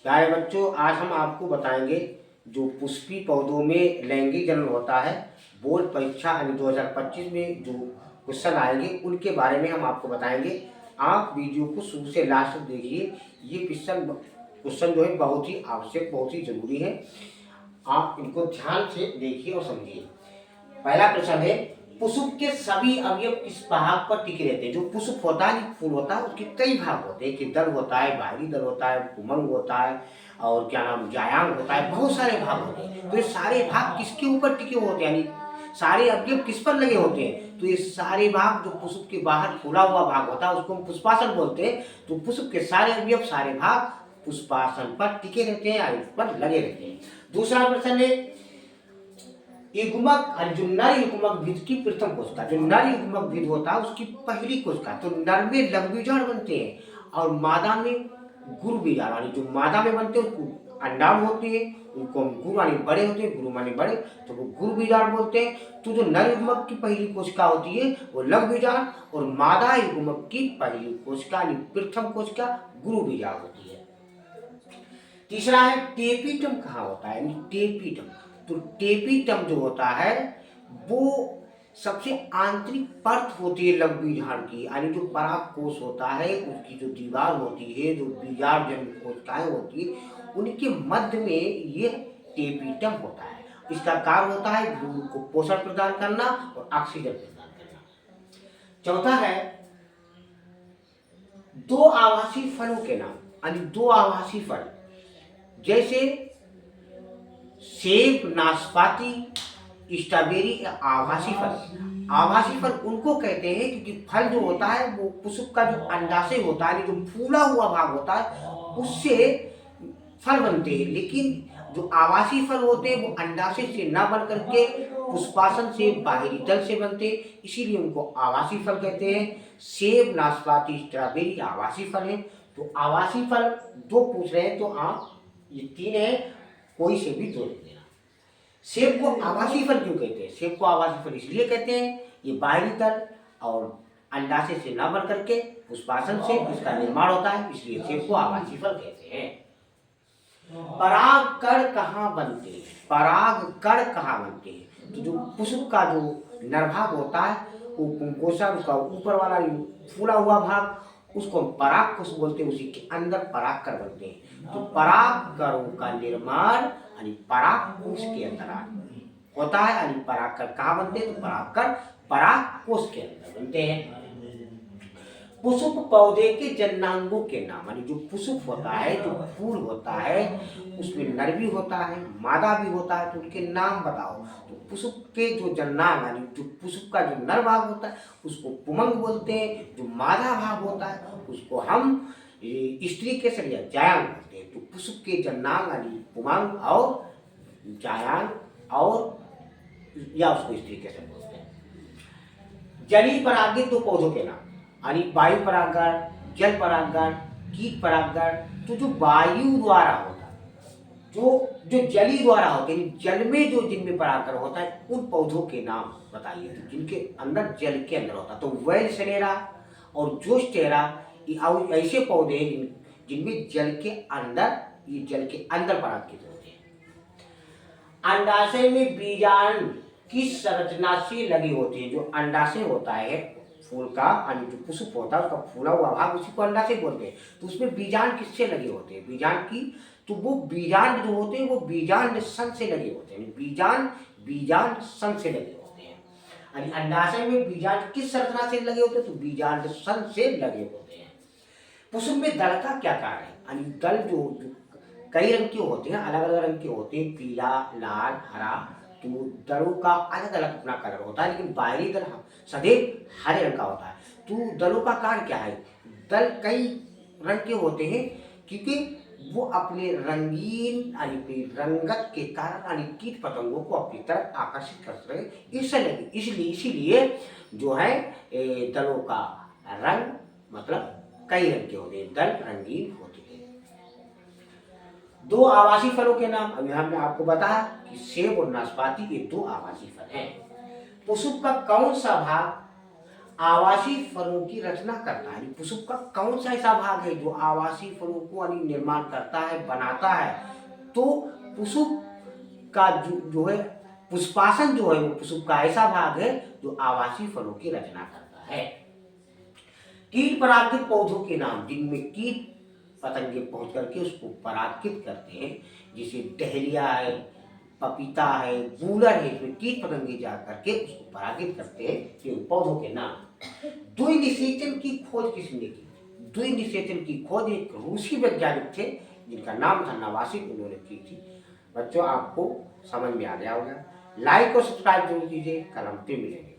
प्यारे बच्चों, आज हम आपको बताएंगे जो पुष्पी पौधों में लैंगिक जन्म होता है। बोर्ड परीक्षा यानी 2025 में जो क्वेश्चन आएंगे उनके बारे में हम आपको बताएंगे। आप वीडियो को शुरू से लास्ट तक देखिए। ये क्वेश्चन जो है बहुत ही आवश्यक, बहुत ही जरूरी है। आप इनको ध्यान से देखिए और समझिए। पहला प्रश्न है, पुष्प के सभी अवयव किस भाग पर टिके रहते हैं। जो पुष्प होता है, फूल होता है, उसके कई भाग होते हैं। एक दल होता है, बाहरी दल होता है, पुमंग होता है और क्या नाम जायांग होता है। बहुत सारे भाग होते हैं। तो ये सारे भाग किसके ऊपर टिके होते हैं, यानी सारे अवयव किस पर लगे होते हैं। तो ये सारे भाग जो पुष्प के बाहर फूला हुआ भाग होता है उसको हम पुष्पासन बोलते हैं। तो पुष्प के सारे अवयव, सारे भाग पुष्पासन पर टिके रहते हैं, उस पर लगे रहते हैं। दूसरा प्रश्न है, युग्मक और जो नर युग्मक बीज की प्रथम कोशिका, जो नर युग्मक बीज होता है उसकी पहली कोशिका। तो नर में लघुबीजाणु बनते हैं और मादा में गुरु बीजाणु, यानी जो मादा में बनते हैं उसको अंडाणु होते हैं, उनको हम गुरु यानी बड़े होते हैं, गुरु माने बड़े, तो वो गुरु बीजाणु बोलते हैं। तो जो नर युग्मक की पहली कोशिका होती है वो लघु बीजाणु और मादा युग्मक की पहली कोशिका यानी प्रथम कोशिका गुरु बीजाणु होती है। तीसरा है, टेपिटम कहाँ होता है, यानी टेपिटम। तो टेपिटम जो होता है वो सबसे आंतरिक परत होती है लघु बीजांड की, यानी जो पराग कोश होता है उसकी जो दीवार होती है, जो बीजांड जन्य कोशिकाएं होती है उनके मध्य में ये टेपिटम होता है। इसका कार्य होता है जीव को पोषण प्रदान करना और ऑक्सीजन प्रदान करना। चौथा है, दो आवासीय फलों के नाम, यानी दो आवासीय फल जैसे सेब, नाशपाती, स्ट्रॉबेरी या आभासी फल। आभासी फल उनको कहते हैं क्योंकि फल जो होता है वो पुष्प का जो अंडाशय होता है, जो फूला हुआ भाग होता है उससे फल बनते हैं। लेकिन जो आवासीय फल होते हैं वो अंडाशय से न बन करके पुष्पासन से, बाहरी तल से बनते हैं, इसीलिए उनको आवासीय फल कहते हैं। सेब, नाशपाती, स्ट्रॉबेरी आवासीय फल हैं। तो आवासीय फल दो पूछ रहे हैं तो आप ये तीन है, कोई से भी दो ले लेना। सेब को आवासीय फल क्यों कहते हैं? सेब को आवासीय फल इसलिए कहते हैं, ये बाहरी तल और अंडाशय से न बन करके पुष्पासन से इसका निर्माण होता है, इसलिए सेब को आवासीय फल कहते हैं। परागकण कहाँ बनते हैं? परागकण कहाँ बनते हैं? तो जो पुष्प का जो नरभाग होता है वो पुंकोसा, उसका ऊपर वाला फूला हुआ भाग उसको हम परागकोश बोलते हैं, उसी के अंदर परागकण बनते हैं। तो परागकणों का निर्माण यानी परागकोश के अंदर होता है। यानी परागकण कहाँ बनते हैं? तो परागकण परागकोश के अंदर बनते हैं। पुष्प पौधे के जन्नांगों के नाम, यानी जो पुष्प होता है, जो फूल होता है उसमें नर भी होता है, मादा भी होता है, तो उनके नाम बताओ। तो पुष्प के जो जन्नांग यानी जो पुष्प का जो नर भाग होता है उसको पुमंग बोलते हैं। जो मादा भाग होता है उसको हम स्त्री केसर या जायांग बोलते हैं। तो पुष्प के जन्नांग यानी पुमंग और जायांग और या उसको स्त्री केसर बोलते हैं। जलीय परागित दो पौधों के नाम, यानी वायु परागण, जल परागण, कीट परागण। तो जो वायु द्वारा होता है, जो जो जली द्वारा होते हैं, जल में जो जिनमें परागण होता है उन पौधों के नाम बताइए तो जिनके अंदर जल के अंदर होता है। तो वेलसेलेरा और जोस्टेरा ये ऐसे पौधे हैं जिनमें जल के अंदर, ये जल के अंदर परागित होते हैं। अंडाशय में बीजाणु किस संरचना से लगे होते हैं? जो अंडाशय होता है फूल का, यानी जो पुष्प होता है उसका फूला हुआ भाग उसी को अंडाशय बोलते हैं। तो उसमें बीजांड किससे लगे होते हैं? बीजांड की, तो वो बीजांड जो होते हैं वो बीजांड सन से लगे होते हैं। बीजांड सन से लगे होते हैं। यानी अंडाशय में बीजांड किस संरचना से लगे होते हैं? तो बीजांड सन से लगे होते हैं। पुष्प में दल का क्या कार्य है? यानी दल जो कई रंग के होते हैं, अलग अलग रंग के होते हैं, पीला, लाल, हरा। तो दलों का अलग अलग अपना कलर होता है, लेकिन बाहरी दल सदैव हरे रंग का होता है। तो दलों का कार्य क्या है? दल कई रंग के होते हैं क्योंकि वो अपने रंगीन यानी रंगत के कारण यानी कीट पतंगों को अपनी तरफ आकर्षित करते हैं। इसीलिए जो है दलों का रंग मतलब कई रंग के होते हैं, दल रंगीन होते हैं। दो आवासीय फलों के नाम, अभी हमने आपको बताया कि सेब और नाशपाती ये दो आवासीय फल हैं। पुष्प का कौन सा भाग आवासीय फलों की रचना करता है। पुष्प का कौन सा ऐसा भाग है जो आवासीय फलों को निर्माण करता है, बनाता है? तो पुष्प का जो है पुष्पासन जो है वो पुष्प का ऐसा भाग है जो आवासीय फलों की रचना करता है। कीट परागित पौधों के नाम, जिनमें कीट पतंगे पहुंच करके उसको परागित करते हैं, जैसे डहलिया है, पपीता है, गूलर है, इसमें कीट पतंगे जा करके उसको परागित करते हैं। ये पौधों के नाम। द्विनिषेचन की खोज किसने की? द्विनिषेचन की खोज एक रूसी वैज्ञानिक थे जिनका नाम था नवासिक, उन्होंने की थी। बच्चों, आपको समझ में आ गया होगा। लाइक और सब्सक्राइब जरूर कीजिए। कल हम फिर मिलेंगे।